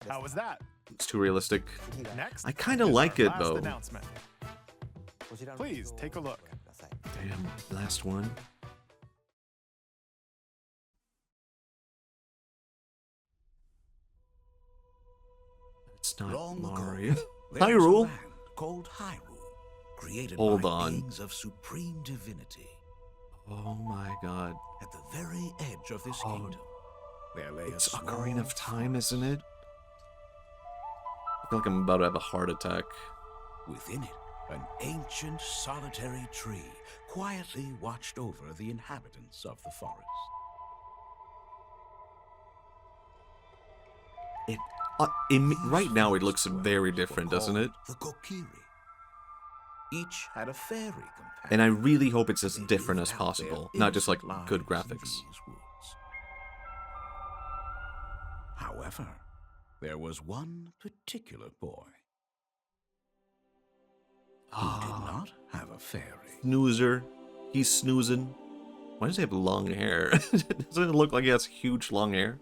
How was that? It's too realistic. Next, I kind of is like our it, last though. announcement. Please take a look. Damn, last one. It's not Long Mario. ago, there was a Hyrule. land called Hyrule, created Hold by on. beings of supreme divinity. Oh my god. At the very edge of this kingdom, there lay It's a small Ocarina of Time, forest. isn't it? I feel like I'm about to have a heart attack. Within it, an ancient solitary tree quietly watched over the inhabitants of the forest. Right now it looks very different, doesn't it? The Kokiri. Each had a fairy companion. And I really hope it's as They different lived as out possible, their not just like innocent good lives in graphics. these woods. However, there was one particular boy who did not have a fairy. Snoozer. He's snoozing. Why does he have long hair? Doesn't it look like he has huge long hair?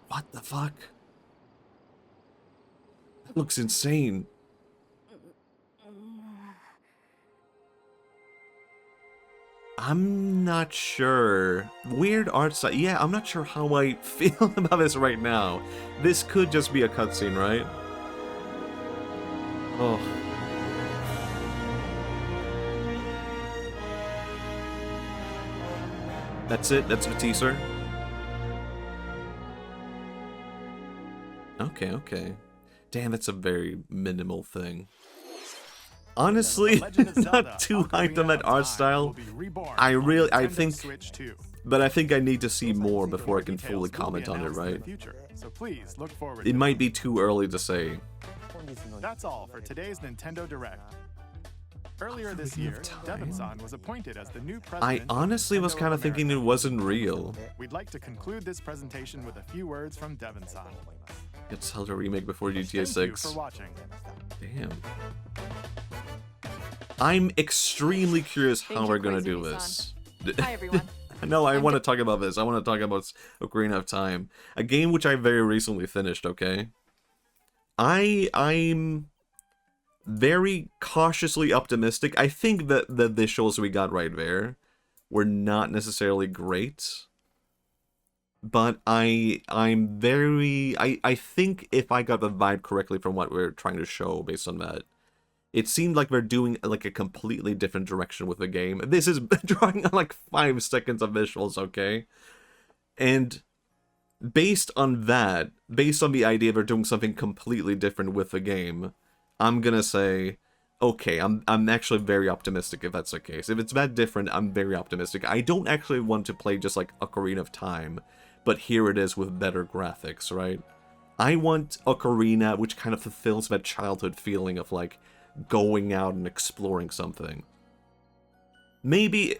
What the fuck? That looks insane. I'm not sure. Weird art style. Yeah, I'm not sure how I feel about this right now. This could just be a cutscene, right? Oh. That's it? That's the teaser? Okay, okay. Damn, that's a very minimal thing. Honestly, not too hyped on that art style. I think, but I think I need to see more before I can fully comment on it, right? So please look forward. It might be too early to say. That's all for today's Nintendo Direct. Earlier this year, Devon-san was appointed as the new president. I honestly was kind of thinking it wasn't real. We'd like to conclude this presentation with a few words from Devon-san. It's Zelda Remake before GTA 6. Thank you for watching. Damn. I'm extremely curious how we're gonna do this. Hi everyone. No, I want to talk about this. I want to talk about Ocarina of Time, a game which I very recently finished. Okay, I'm very cautiously optimistic. I think that the visuals we got right there were not necessarily great, but I think if I got the vibe correctly from what we're trying to show based on that, it seemed like we're doing like a completely different direction with the game. This is drawing on like 5 seconds of visuals, okay? And based on that, based on the idea they're doing something completely different with the game, I'm gonna say, okay, I'm actually very optimistic if that's the case. If it's that different, I'm very optimistic. I don't actually want to play just like Ocarina of Time, but here it is with better graphics, right? I want Ocarina, which kind of fulfills that childhood feeling of like going out and exploring something. Maybe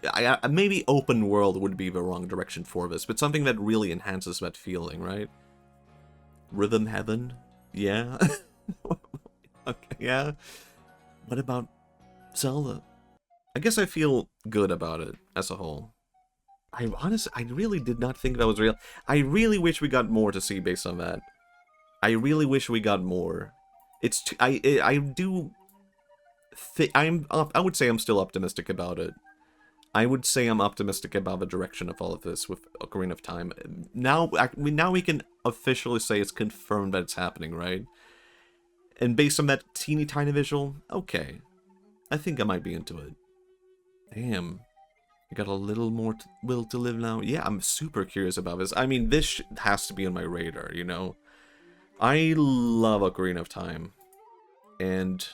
open world would be the wrong direction for this, but something that really enhances that feeling, right? Rhythm Heaven? Yeah? Okay, yeah? What about Zelda? I guess I feel good about it as a whole. I really did not think that was real. I really wish we got more to see based on that. I really wish we got more. I would say I'm still optimistic about it. I would say I'm optimistic about the direction of all of this with Ocarina of Time. Now we can officially say it's confirmed that it's happening, right? And based on that teeny tiny visual, okay. I think I might be into it. Damn. I got a little more will to live now. Yeah, I'm super curious about this. I mean, this has to be on my radar, you know? I love Ocarina of Time. And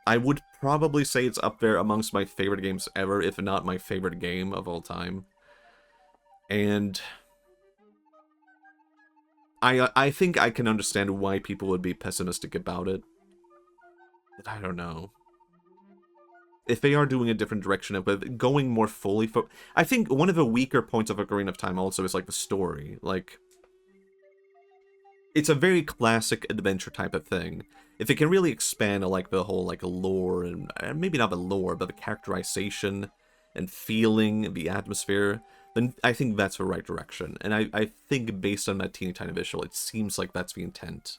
I would probably say it's up there amongst my favorite games ever, if not my favorite game of all time. And I think I can understand why people would be pessimistic about it. But I don't know. If they are doing a different direction, but going more fully for... I think one of the weaker points of Ocarina of Time also is, like, the story. Like, it's a very classic adventure type of thing. If it can really expand, like, the whole, like, lore, and maybe not the lore, but the characterization and feeling, the atmosphere, then I think that's the right direction. And I think based on that teeny tiny visual, it seems like that's the intent.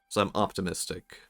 So I'm optimistic.